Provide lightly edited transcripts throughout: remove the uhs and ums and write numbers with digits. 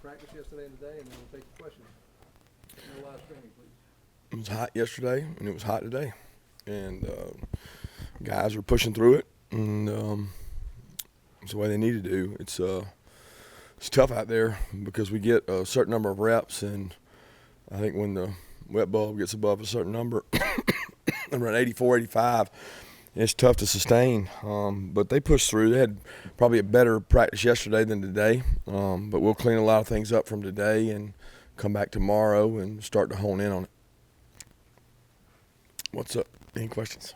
practice yesterday and today, and then we'll take your questions. No live streaming, please. It was hot yesterday, and it was hot today. And guys are pushing through it, and it's the way they need to do. It's tough out there because we get a certain number of reps, and I think when the wet bulb gets above a certain number, around 84, 85, it's tough to sustain. But they pushed through. They had probably a better practice yesterday than today, but we'll clean a lot of things up from today and come back tomorrow and start to hone in on it. What's up? Any questions?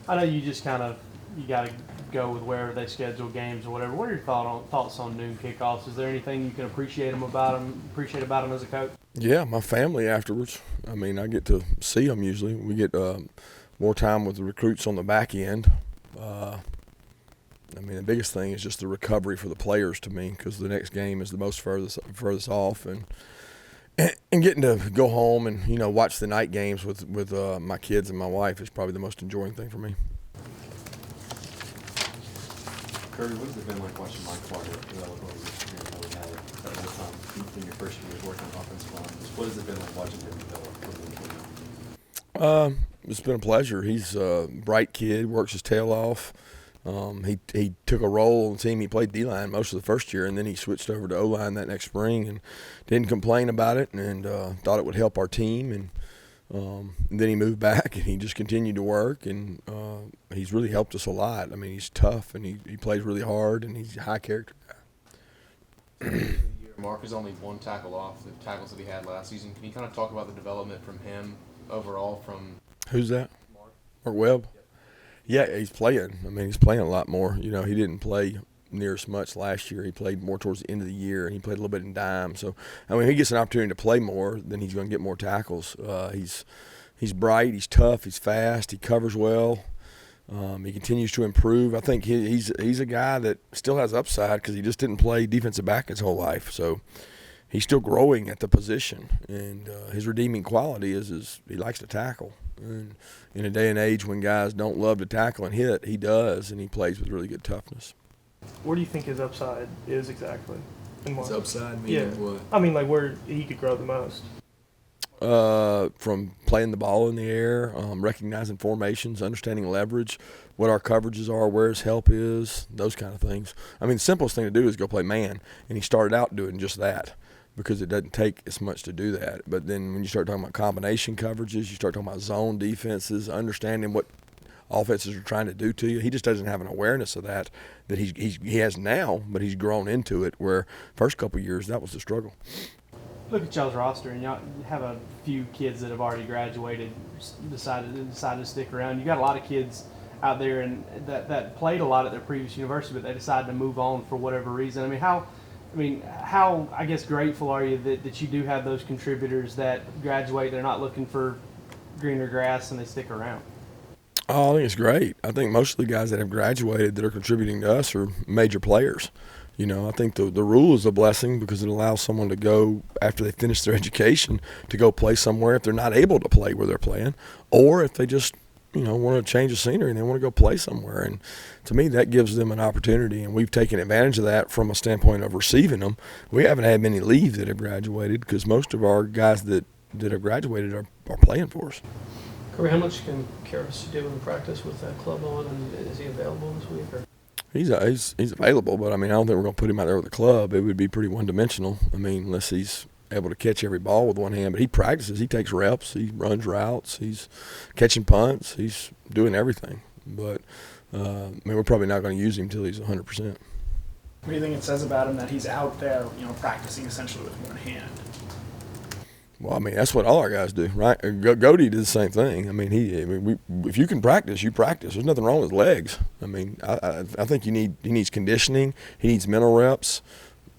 I know you just kind of you got to go with wherever they schedule games or whatever. What are your thoughts on noon kickoffs? Is there anything you can appreciate about them as a coach? Yeah, my family afterwards. I mean, I get to see them usually. We get more time with the recruits on the back end. I mean, the biggest thing is just the recovery for the players to me, because the next game is the most furthest off, and getting to go home and watch the night games with my kids and my wife is probably the most enjoying thing for me. Kirby, what has it been like watching Mike Carter develop over your career? How we had it that whole time in your first years working on offensive line. Just what has it been like watching him develop from the It's been a pleasure. He's a bright kid, works his tail off. He took a role on the team. He played D-line most of the first year, and then he switched over to O-line that next spring and didn't complain about it, and thought it would help our team. And then he moved back, and he just continued to work, and he's really helped us a lot. I mean, he's tough, and he plays really hard, and he's a high character guy. Mark is only one tackle off the tackles that he had last season. Can you kind of talk about the development from him overall from Who's that? Mark Webb? Yep. Yeah, he's playing. I mean, he's playing a lot more. He didn't play near as much last year. He played more towards the end of the year, and he played a little bit in dime. So, I mean, if he gets an opportunity to play more, then he's going to get more tackles. He's bright, he's tough, he's fast, he covers well. He continues to improve. I think he's a guy that still has upside because he just didn't play defensive back his whole life. So he's still growing at the position, and his redeeming quality is he likes to tackle. And in a day and age when guys don't love to tackle and hit, he does, and he plays with really good toughness. Where do you think his upside is exactly? His upside meaning what? I mean, like where he could grow the most. From playing the ball in the air, recognizing formations, understanding leverage, what our coverages are, where his help is, those kind of things. I mean, the simplest thing to do is go play man, and he started out doing just that because it doesn't take as much to do that. But then when you start talking about combination coverages, you start talking about zone defenses, understanding what offenses are trying to do to you. He just doesn't have an awareness of that he has now, but he's grown into it, where first couple of years that was the struggle. Look at y'all's roster, and y'all have a few kids that have already graduated, decided to stick around. You got a lot of kids out there and that played a lot at their previous university, but they decided to move on for whatever reason. How I guess grateful are you that you do have those contributors that graduate, they're not looking for greener grass, and they stick around? Oh, I think it's great. I think most of the guys that have graduated that are contributing to us are major players. I think the rule is a blessing because it allows someone to go after they finish their education to go play somewhere if they're not able to play where they're playing, or if they just want to change the scenery and they want to go play somewhere. And to me, that gives them an opportunity, and we've taken advantage of that from a standpoint of receiving them. We haven't had many leave that have graduated because most of our guys that have graduated are playing for us. Corey, how much can Karis do in practice with that club on, and is he available this week? Or? He's available, but I mean, I don't think we're going to put him out there with the club. It would be pretty one-dimensional. I mean, unless he's able to catch every ball with one hand. But he practices. He takes reps. He runs routes. He's catching punts. He's doing everything. But, we're probably not going to use him until he's 100%. What do you think it says about him that he's out there, practicing essentially with one hand? Well, I mean, that's what all our guys do, right? Goody did the same thing. I mean, if you can practice, you practice. There's nothing wrong with legs. I mean, I think he needs conditioning. He needs mental reps.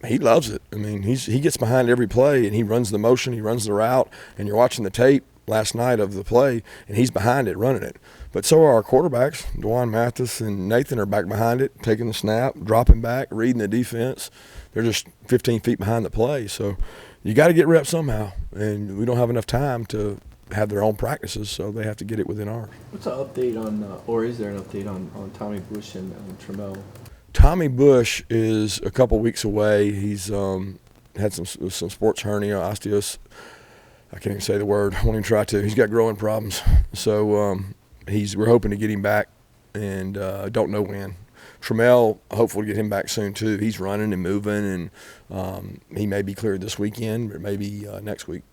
He loves it. I mean, he gets behind every play, and he runs the motion, he runs the route, and you're watching the tape last night of the play, and he's behind it, running it. But so are our quarterbacks. DeJuan Mathis and Nathan are back behind it, taking the snap, dropping back, reading the defense. They're just 15 feet behind the play. So you got to get reps somehow, and we don't have enough time to have their own practices, so they have to get it within ours. What's an update on, or is there an update on Tommy Bush and Trammell? Tommy Bush is a couple weeks away. He's had some sports hernia, osteos. I can't even say the word. I won't even try to. He's got growing problems. So we're hoping to get him back, and don't know when. Trammell, hopefully get him back soon too. He's running and moving, and he may be cleared this weekend or maybe next week.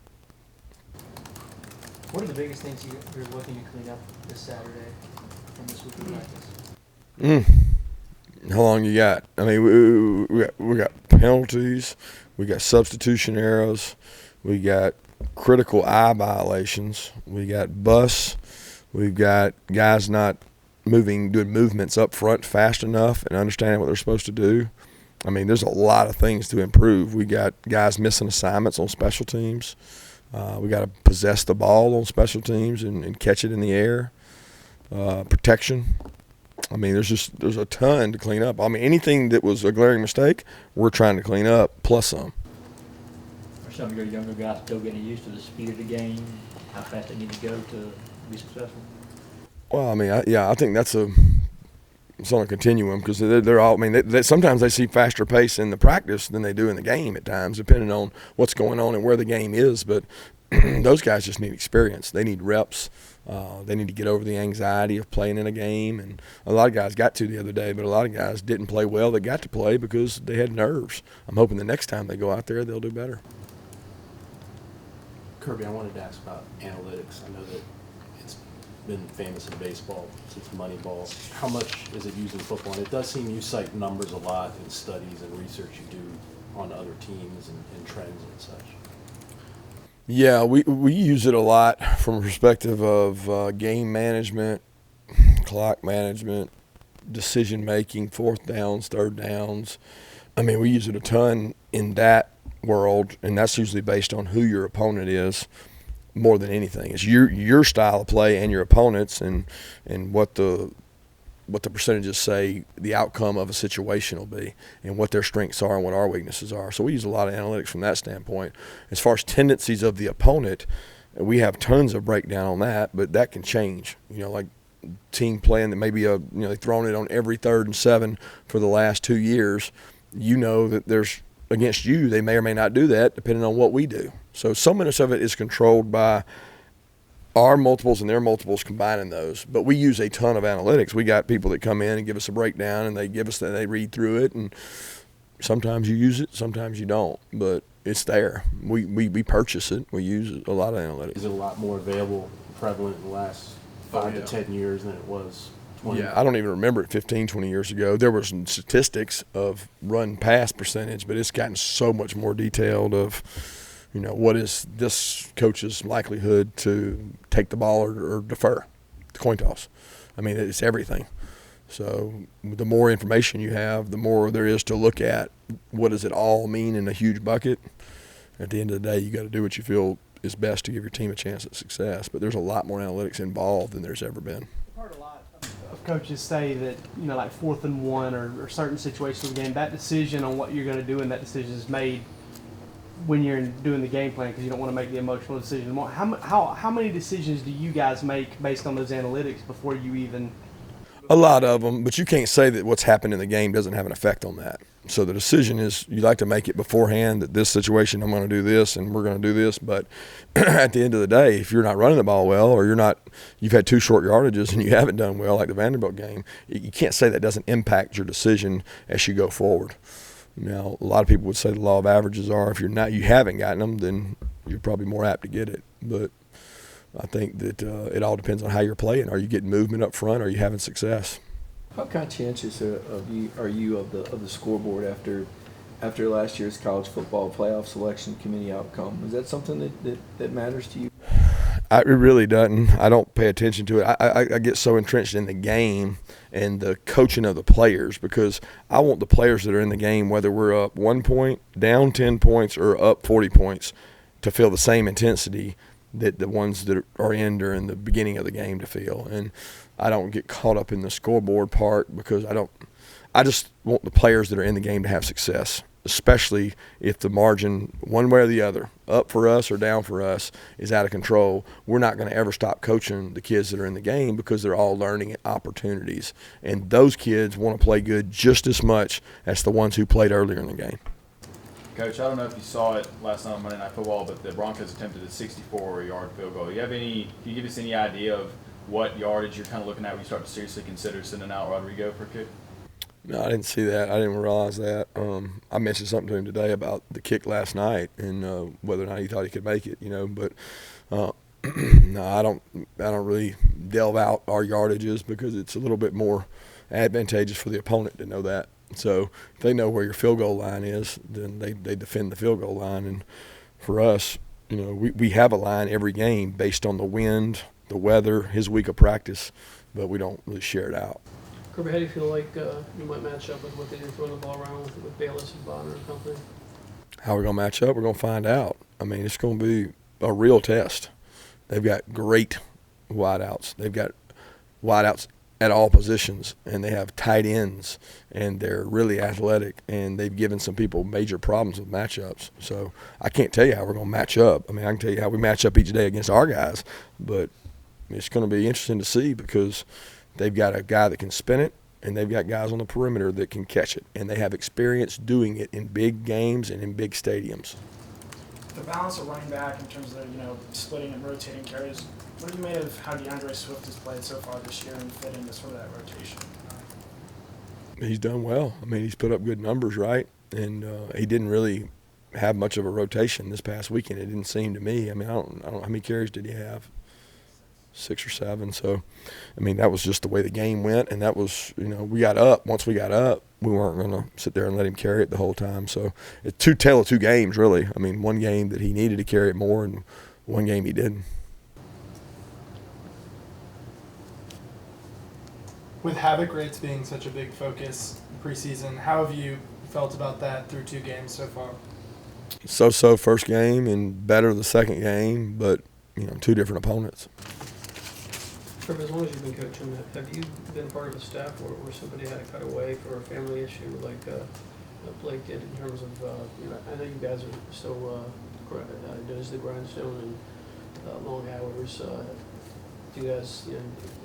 What are the biggest things you're looking to clean up this Saturday from this week of practice? How long you got? I mean, we got penalties, we got substitution errors, we got critical eye violations, we got busts, we've got guys not doing movements up front fast enough and understanding what they're supposed to do. I mean, there's a lot of things to improve. We got guys missing assignments on special teams. We got to possess the ball on special teams and catch it in the air. Protection. I mean, there's a ton to clean up. I mean, anything that was a glaring mistake, we're trying to clean up, plus some. Are some of your younger guys still getting used to the speed of the game, how fast they need to go to be successful? Well, I mean, I think it's on a continuum because they're all. I mean, they sometimes they see faster pace in the practice than they do in the game at times, depending on what's going on and where the game is. But those guys just need experience. They need reps. They need to get over the anxiety of playing in a game. And a lot of guys got to the other day, but a lot of guys didn't play well. They got to play because they had nerves. I'm hoping the next time they go out there, they'll do better. Kirby, I wanted to ask about analytics. I know that it's been famous in baseball since Moneyball. How much is it used in football? And it does seem you cite numbers a lot in studies and research you do on other teams and trends and such. Yeah, we use it a lot from a perspective of game management, clock management, decision making, fourth downs, third downs. I mean, we use it a ton in that world, and that's usually based on who your opponent is more than anything. It's your style of play and your opponent's and what the percentages say the outcome of a situation will be and what their strengths are and what our weaknesses are. So we use a lot of analytics from that standpoint. As far as tendencies of the opponent, we have tons of breakdown on that, but that can change. You know, like team playing that maybe they've thrown it on every 3rd and 7 for the last 2 years. You know that there's against you, they may or may not do that depending on what we do. So so much of it is controlled by our multiples and their multiples combining those. But we use a ton of analytics. We got people that come in and give us a breakdown, and they read through it, and sometimes you use it, sometimes you don't. But it's there. We purchase it. We use a lot of analytics. Is it a lot more available, prevalent in the last 5 to 10 years than it was 20? Yeah, I don't even remember it 15, 20 years ago. There were some statistics of run pass percentage, but it's gotten so much more detailed of, what is this coach's likelihood to take the ball or defer the coin toss. I mean, it's everything. So the more information you have, the more there is to look at. What does it all mean in a huge bucket? At the end of the day, you got to do what you feel is best to give your team a chance at success. But there's a lot more analytics involved than there's ever been. I've heard a lot of coaches say that, like 4th and 1 or certain situations of the game, that decision on what you're going to do and that decision is made when you're doing the game plan because you don't want to make the emotional decision. How many decisions do you guys make based on those analytics before you even? A lot of them, but you can't say that what's happened in the game doesn't have an effect on that. So the decision is you like to make it beforehand that this situation I'm going to do this and we're going to do this. But at the end of the day, if you're not running the ball well or you've had 2 short yardages and you haven't done well like the Vanderbilt game, you can't say that doesn't impact your decision as you go forward. Now, a lot of people would say the law of averages are if you haven't gotten them, then you're probably more apt to get it. But I think that it all depends on how you're playing. Are you getting movement up front? Are you having success? How conscientious are you of the scoreboard after last year's college football playoff selection committee outcome? Is that something that matters to you? It really doesn't. I don't pay attention to it. I get so entrenched in the game and the coaching of the players because I want the players that are in the game, whether we're up 1 point, down 10 points, or up 40 points, to feel the same intensity that the ones that are in during the beginning of the game to feel. And I don't get caught up in the scoreboard part because I just want the players that are in the game to have success. especially if the margin, one way or the other, up for us or down for us, is out of control. We're not going to ever stop coaching the kids that are in the game because they're all learning opportunities. And those kids want to play good just as much as the ones who played earlier in the game. Coach, I don't know if you saw it last night on Monday Night Football, but the Broncos attempted a 64-yard field goal. Can you give us any idea of what yardage you're kind of looking at when you start to seriously consider sending out Rodrigo for a kick? No, I didn't see that. I didn't realize that. I mentioned something to him today about the kick last night and whether or not he thought he could make it, But no, I don't really delve out our yardages because it's a little bit more advantageous for the opponent to know that. So if they know where your field goal line is, then they defend the field goal line. And for us, we have a line every game based on the wind, the weather, his week of practice, but we don't really share it out. Kirby, how do you feel like you might match up with what they did throwing the ball around with Bayless and Bonner and company? How we're going to match up, we're going to find out. I mean, it's going to be a real test. They've got great wideouts. They've got wideouts at all positions, and they have tight ends, and they're really athletic, and they've given some people major problems with matchups. So I can't tell you how we're going to match up. I mean, I can tell you how we match up each day against our guys, but it's going to be interesting to see because they've got a guy that can spin it, and they've got guys on the perimeter that can catch it, and they have experience doing it in big games and in big stadiums. The balance of running back in terms of splitting and rotating carries. What have you made of how DeAndre Swift has played so far this year and fit into sort of that rotation? He's done well. I mean, he's put up good numbers, right? And he didn't really have much of a rotation this past weekend. It didn't seem to me. I mean, I don't know how many carries did he have? 6 or 7. So, I mean, that was just the way the game went. And that was, we got up. Once we got up, we weren't going to sit there and let him carry it the whole time. So, it's tale of two games, really. I mean, one game that he needed to carry it more and one game he didn't. With havoc rates being such a big focus preseason, how have you felt about that through 2 games so far? So first game and better the second game, but, 2 different opponents. Kirby, as long as you've been coaching, have you been part of a staff where somebody had to cut away for a family issue like Blake did in terms of, I know you guys are still does the grindstone and long hours. Do you guys,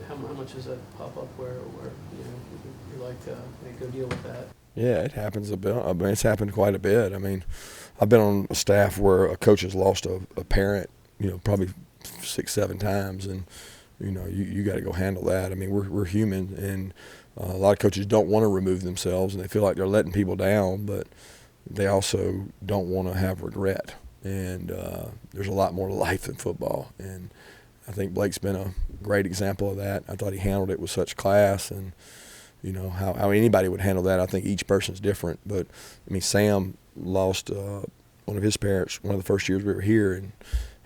how much does that pop up where you're like, hey, go deal with that? Yeah, it happens a bit. I mean, it's happened quite a bit. I mean, I've been on a staff where a coach has lost a parent, probably 6, 7 times, and you got to go handle that. I mean, we're human, and a lot of coaches don't want to remove themselves, and they feel like they're letting people down, but they also don't want to have regret. And there's a lot more to life than football, and I think Blake's been a great example of that. I thought he handled it with such class, and how anybody would handle that. I think each person's different, but I mean, Sam lost one of his parents one of the first years we were here, and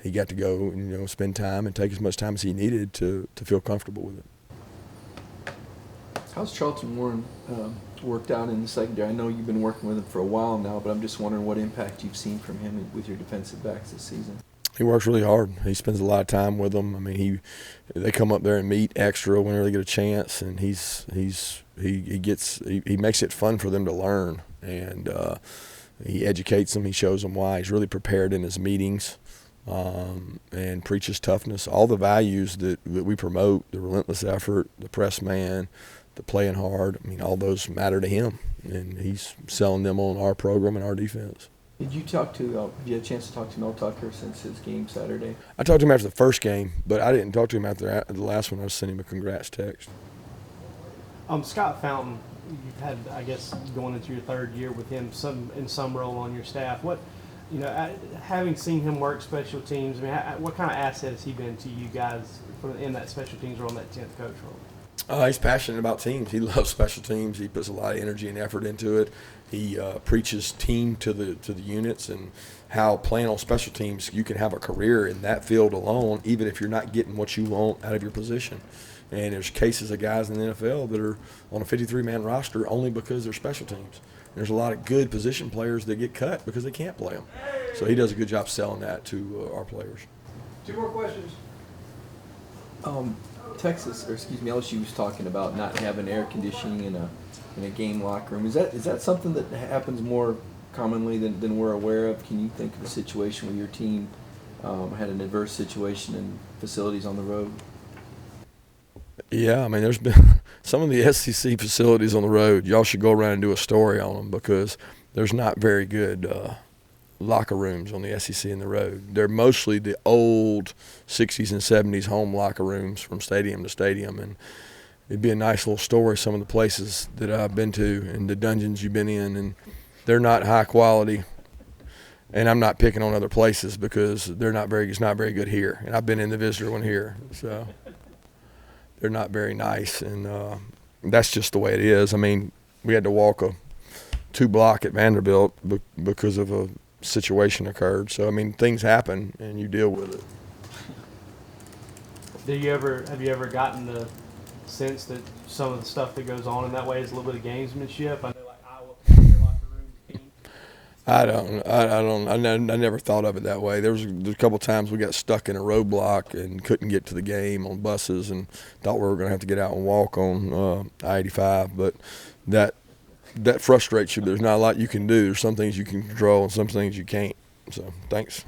he got to go and spend time and take as much time as he needed to feel comfortable with it. How's Charlton Warren worked out in the secondary? I know you've been working with him for a while now, but I'm just wondering what impact you've seen from him with your defensive backs this season. He works really hard. He spends a lot of time with them. I mean, they come up there and meet extra whenever they get a chance, and he makes it fun for them to learn, and he educates them. He shows them why. He's really prepared in his meetings, and preaches toughness. All the values that we promote, the relentless effort, the press man, the playing hard. I mean, all those matter to him, and he's selling them on our program and our defense. Did you talk to? Have you had a chance to talk to Mel Tucker since his game Saturday? I talked to him after the first game, but I didn't talk to him after the last one. I sent him a congrats text. Scott Fountain, you've had, I guess, going into your 3rd year with him in some role on your staff. What, having seen him work special teams, I mean, what kind of asset has he been to you guys in that special teams role, in that 10th coach role? He's passionate about teams. He loves special teams. He puts a lot of energy and effort into it. He preaches team to the units and how playing on special teams, you can have a career in that field alone, even if you're not getting what you want out of your position. And there's cases of guys in the NFL that are on a 53-man roster only because they're special teams. There's a lot of good position players that get cut because they can't play them. So he does a good job selling that to our players. 2 more questions. LSU was talking about not having air conditioning in a game locker room. Is that something that happens more commonly than we're aware of. Can you think of a situation where your team had an adverse situation in facilities on the road? Yeah, I mean, there's been some of the SEC facilities on the road. Y'all should go around and do a story on them because there's not very good locker rooms on the SEC in the road. They're mostly the old 60s and 70s home locker rooms from stadium to stadium, and it'd be a nice little story, some of the places that I've been to and the dungeons you've been in, and they're not high quality. And I'm not picking on other places because it's not very good here. And I've been in the visitor one here, so they're not very nice, and that's just the way it is. I mean, we had to walk a 2-block at Vanderbilt because of a situation occurred. So I mean, things happen, and you deal with it. Have you ever gotten the sense that some of the stuff that goes on in that way is a little bit of gamesmanship? I know, like Iowa plays their locker room team. I never thought of it that way. There was a couple times we got stuck in a roadblock and couldn't get to the game on buses and thought we were going to have to get out and walk on I-85. But that frustrates you. There's not a lot you can do. There's some things you can control and some things you can't. So thanks.